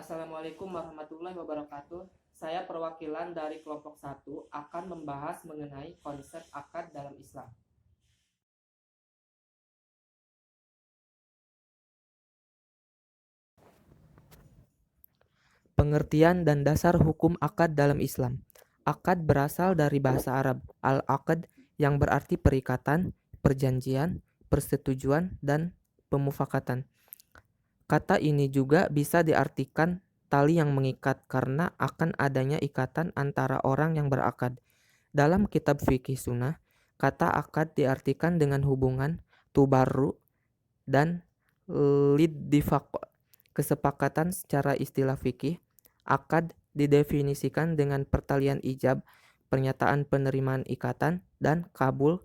Assalamualaikum warahmatullahi wabarakatuh. Saya perwakilan dari kelompok 1 akan membahas mengenai konsep akad dalam Islam. Pengertian dan dasar hukum akad dalam Islam. Akad berasal dari bahasa Arab al-aqd yang berarti perikatan, perjanjian, persetujuan, dan pemufakatan. Kata ini juga bisa diartikan tali yang mengikat karena akan adanya ikatan antara orang yang berakad. Dalam kitab fikih sunnah, kata akad diartikan dengan hubungan, tubarru, dan liddifaq. Kesepakatan secara istilah fikih, akad didefinisikan dengan pertalian ijab, pernyataan penerimaan ikatan, dan kabul,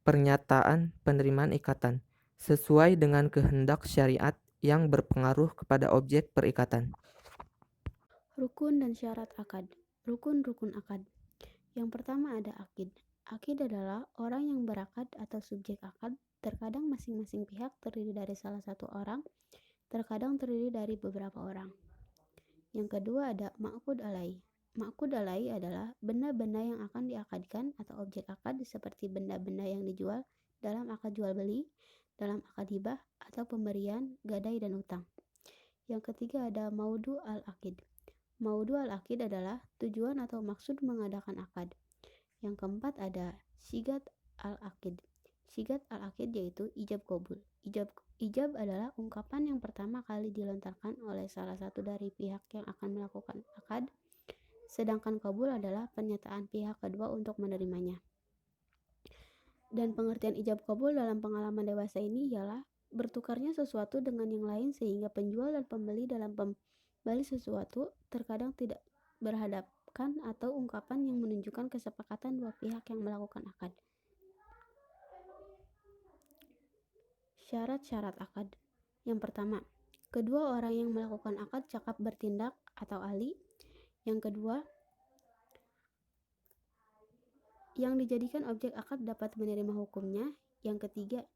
pernyataan penerimaan ikatan, sesuai dengan kehendak syariat yang berpengaruh kepada objek perikatan. Rukun dan syarat akad. Rukun-rukun akad. Yang pertama ada akid. Akid adalah orang yang berakad atau subjek akad. Terkadang masing-masing pihak terdiri dari salah satu orang, terkadang terdiri dari beberapa orang. Yang kedua ada ma'qud alai. Ma'qud alai adalah benda-benda yang akan diakadkan atau objek akad seperti benda-benda yang dijual dalam akad jual beli, dalam akad hibah atau pemberian, gadai dan utang. Yang ketiga ada maudu al-akid. Maudu al-akid adalah tujuan atau maksud mengadakan akad. Yang keempat ada sigat al-akid. Sigat al-akid yaitu ijab kabul. Ijab adalah ungkapan yang pertama kali dilontarkan oleh salah satu dari pihak yang akan melakukan akad, sedangkan kabul adalah pernyataan pihak kedua untuk menerimanya. Dan pengertian ijab kabul dalam pengalaman dewasa ini ialah bertukarnya sesuatu dengan yang lain sehingga penjual dan pembeli dalam beli sesuatu terkadang tidak berhadapkan atau ungkapan yang menunjukkan kesepakatan dua pihak yang melakukan akad. Syarat-syarat akad. Yang pertama, kedua orang yang melakukan akad cakap bertindak atau ahli. Yang kedua, yang dijadikan objek akad dapat menerima hukumnya. Yang ketiga,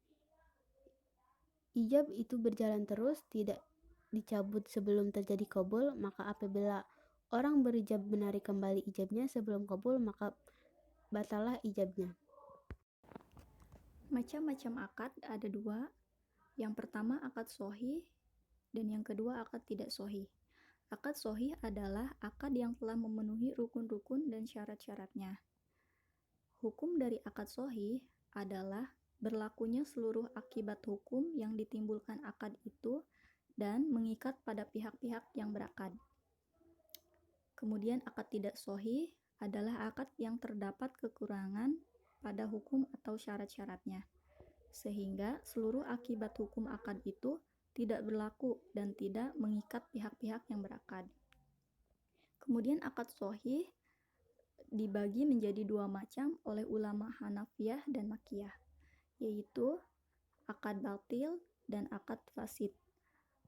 ijab itu berjalan terus, tidak dicabut sebelum terjadi kabul, maka apabila orang berijab menarik kembali ijabnya sebelum kabul, maka batalah ijabnya. Macam-macam akad ada dua. Yang pertama akad sohih dan yang kedua akad tidak sohih. Akad sohih adalah akad yang telah memenuhi rukun-rukun dan syarat-syaratnya. Hukum dari akad sohih adalah berlakunya seluruh akibat hukum yang ditimbulkan akad itu dan mengikat pada pihak-pihak yang berakad. Kemudian akad tidak sohih adalah akad yang terdapat kekurangan pada hukum atau syarat-syaratnya, sehingga seluruh akibat hukum akad itu tidak berlaku dan tidak mengikat pihak-pihak yang berakad. Kemudian akad sohih dibagi menjadi dua macam oleh ulama Hanafiyah dan Makiyah, yaitu akad batil dan akad fasid.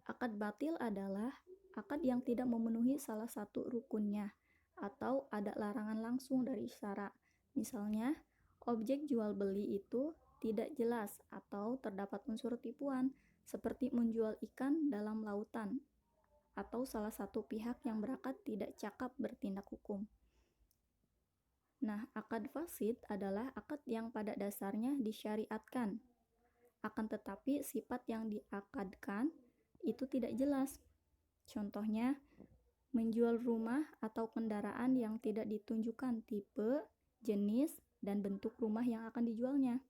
Akad batil adalah akad yang tidak memenuhi salah satu rukunnya atau ada larangan langsung dari syara. Misalnya, objek jual beli itu tidak jelas atau terdapat unsur tipuan seperti menjual ikan dalam lautan atau salah satu pihak yang berakad tidak cakap bertindak hukum. Nah, akad fasid adalah akad yang pada dasarnya disyariatkan, akan tetapi sifat yang diakadkan itu tidak jelas. Contohnya, menjual rumah atau kendaraan yang tidak ditunjukkan tipe, jenis, dan bentuk rumah yang akan dijualnya,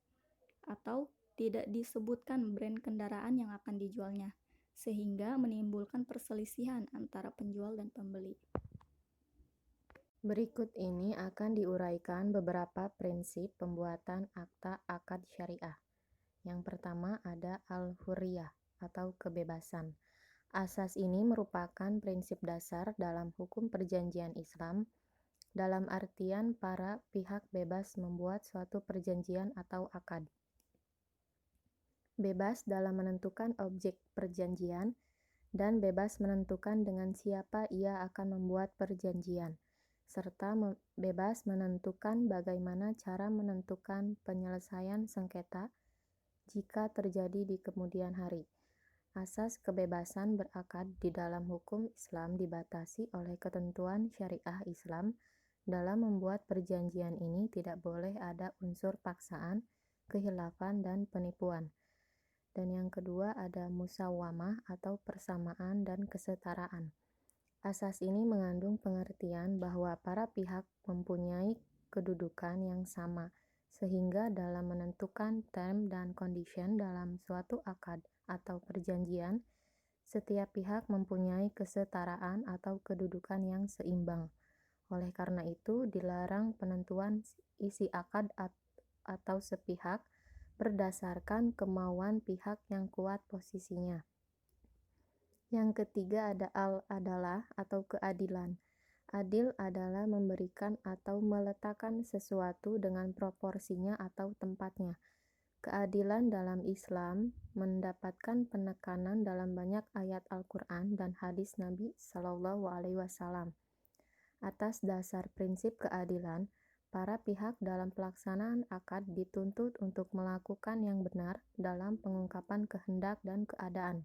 atau tidak disebutkan brand kendaraan yang akan dijualnya, sehingga menimbulkan perselisihan antara penjual dan pembeli. Berikut ini akan diuraikan beberapa prinsip pembuatan akta akad syariah. Yang pertama ada al-hurriyah atau kebebasan. Asas ini merupakan prinsip dasar dalam hukum perjanjian Islam, dalam artian para pihak bebas membuat suatu perjanjian atau akad. Bebas dalam menentukan objek perjanjian dan bebas menentukan dengan siapa ia akan membuat perjanjian, serta bebas menentukan bagaimana cara menentukan penyelesaian sengketa jika terjadi di kemudian hari. Asas kebebasan berakad di dalam hukum Islam dibatasi oleh ketentuan syariah Islam. Dalam membuat perjanjian ini tidak boleh ada unsur paksaan, khilafan, dan penipuan. Dan yang kedua ada musawamah atau persamaan dan kesetaraan. Asas ini mengandung pengertian bahwa para pihak mempunyai kedudukan yang sama, sehingga dalam menentukan term dan condition dalam suatu akad atau perjanjian, setiap pihak mempunyai kesetaraan atau kedudukan yang seimbang. Oleh karena itu, dilarang penentuan isi akad atau sepihak berdasarkan kemauan pihak yang kuat posisinya. Yang ketiga ada al-adalah atau keadilan. Adil adalah memberikan atau meletakkan sesuatu dengan proporsinya atau tempatnya. Keadilan dalam Islam mendapatkan penekanan dalam banyak ayat Al-Quran dan hadis Nabi Shallallahu Alaihi Wasallam. Atas dasar prinsip keadilan, para pihak dalam pelaksanaan akad dituntut untuk melakukan yang benar dalam pengungkapan kehendak dan keadaan.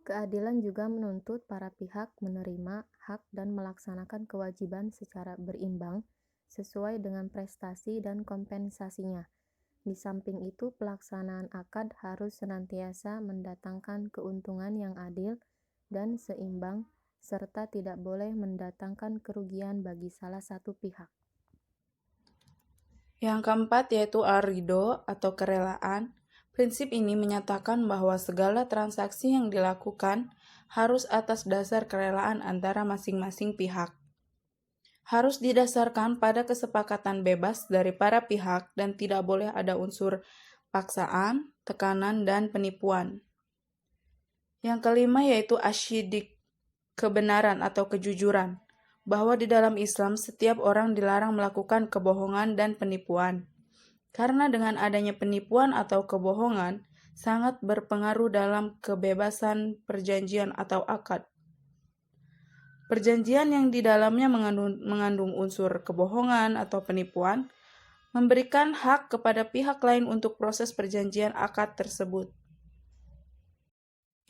Keadilan juga menuntut para pihak menerima hak dan melaksanakan kewajiban secara berimbang sesuai dengan prestasi dan kompensasinya. Di samping itu, pelaksanaan akad harus senantiasa mendatangkan keuntungan yang adil dan seimbang, serta tidak boleh mendatangkan kerugian bagi salah satu pihak. Yang keempat yaitu ar-ridho atau kerelaan. Prinsip ini menyatakan bahwa segala transaksi yang dilakukan harus atas dasar kerelaan antara masing-masing pihak. Harus didasarkan pada kesepakatan bebas dari para pihak dan tidak boleh ada unsur paksaan, tekanan, dan penipuan. Yang kelima yaitu asyidik, kebenaran atau kejujuran, bahwa di dalam Islam setiap orang dilarang melakukan kebohongan dan penipuan. Karena dengan adanya penipuan atau kebohongan sangat berpengaruh dalam kebebasan perjanjian atau akad. Perjanjian yang di dalamnya mengandung unsur kebohongan atau penipuan memberikan hak kepada pihak lain untuk proses perjanjian akad tersebut.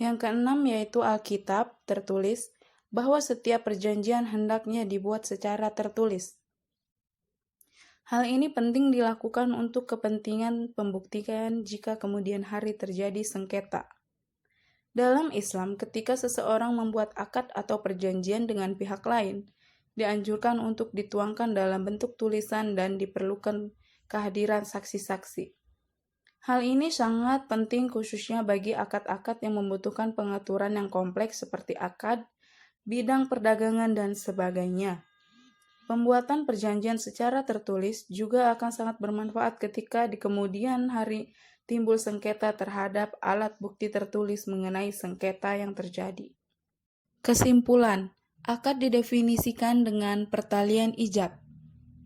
Yang keenam yaitu Alkitab tertulis, bahwa setiap perjanjian hendaknya dibuat secara tertulis. Hal ini penting dilakukan untuk kepentingan pembuktian jika kemudian hari terjadi sengketa. Dalam Islam, ketika seseorang membuat akad atau perjanjian dengan pihak lain, dianjurkan untuk dituangkan dalam bentuk tulisan dan diperlukan kehadiran saksi-saksi. Hal ini sangat penting khususnya bagi akad-akad yang membutuhkan pengaturan yang kompleks seperti akad, bidang perdagangan, dan sebagainya. Pembuatan perjanjian secara tertulis juga akan sangat bermanfaat ketika di kemudian hari timbul sengketa terhadap alat bukti tertulis mengenai sengketa yang terjadi. Kesimpulan, akad didefinisikan dengan pertalian ijab,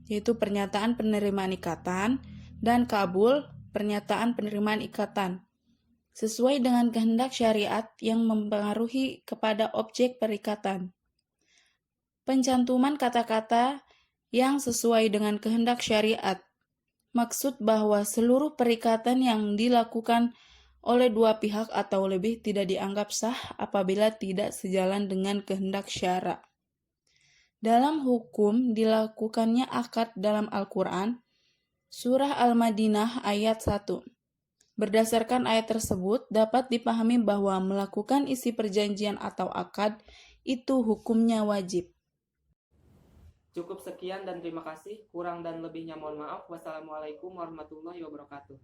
yaitu pernyataan penerimaan ikatan, dan kabul, pernyataan penerimaan ikatan, sesuai dengan kehendak syariat yang mempengaruhi kepada objek perikatan. Pencantuman kata-kata yang sesuai dengan kehendak syariat. Maksud bahwa seluruh perikatan yang dilakukan oleh dua pihak atau lebih tidak dianggap sah apabila tidak sejalan dengan kehendak syara. Dalam hukum dilakukannya akad dalam Al-Quran, Surah Al-Madinah ayat 1. Berdasarkan ayat tersebut, dapat dipahami bahwa melakukan isi perjanjian atau akad itu hukumnya wajib. Cukup sekian dan terima kasih. Kurang dan lebihnya mohon maaf. Wassalamualaikum warahmatullahi wabarakatuh.